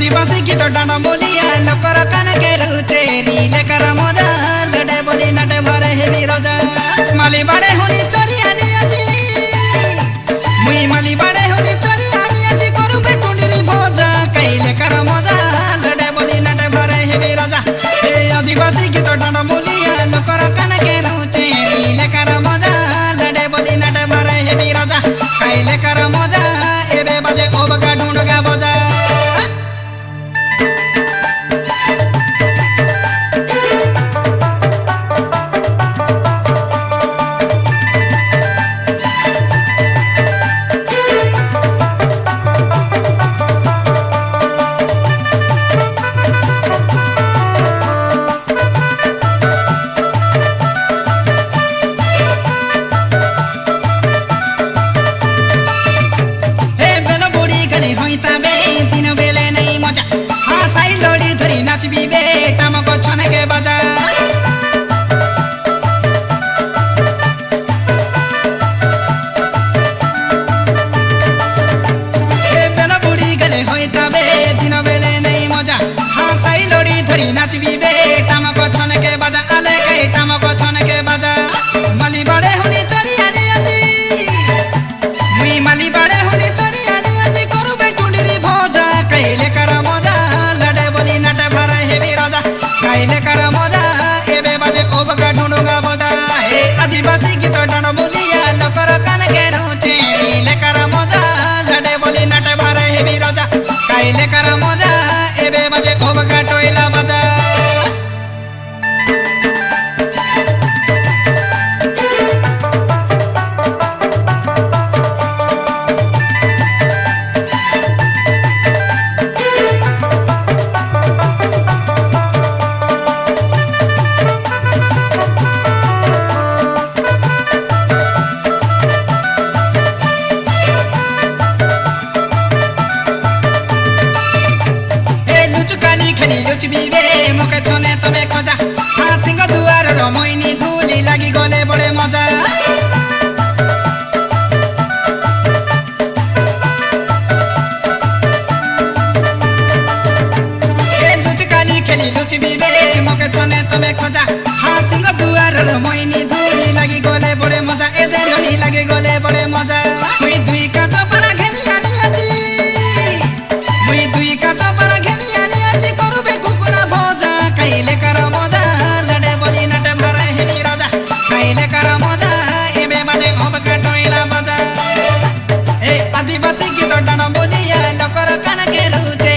आदिवासी गीत डाना बोलिया लोकर कान के रुचे रीले कर मजा लड़े बोली नटे भरे हेवी रोजा माली बाड़े होनी चोरिया नियाची मुई माली बाड़े होनी चोरिया नियाची करू पे टुंडरी भोजा कैले कर मजा लड़े बोली नटे भरे हेवी रोजा हे आदिवासी गीत डाना बोलिया लोकर कान के रुचे रीले कर मजा लड़े बोली नटे भरे हेवी रोजा कैले कर मजा एबे बजे ओबका ढूंढगा बजा नाचबी बेटा मको छन के बजा बेला बुढ़ी गले होइता बे दिन बेले नहीं मजा हाँ साई लोड़ी धरी नाचबी बेटा मको छन के बजा आले कैटा मको छन के बजा माली बड़े होनी चरिया नियाची मुई माली बड़े होनी चरिया नियाची करू बे टुंडरी भोजा कैले कर मजा लड़े बोली नटे भरे हेवी राजा कैले कर मजा एबे बजे ओबका ढूंढूंगा बजा हे आदिवासी गीत डाना बोलिया लोकर कान के रुचे रीले कर मजा लड़े बोली नटे भरे हेवी राजा कैले कर मजा एबे बजे ओबका टोइला बजा लुचबी बे मुके छने तबे खजा हाँ सिंह दुआर रो मोइनी धूली लागी गले बड़े मजा लुचकाली खेली लुचबी बे मुके छने तबे खजा हाँ सिंह दुआर रो मोइनी धूली लागी गले बड़े मजा ए देनी लागी गले बड़े मजा मुई दुई का चपरा घेनिया नियाची मुई दुई का चपरा घेनिया नियाची करू बे कुकुना भोजा कैले कर मजा लड़े बोली नटे भरे हेवी राजा कैले कर मजा एबे बाजे ओबका टोइला बजा ए आदिवासी गीत डाना बोलिया लोकर कान के रुचे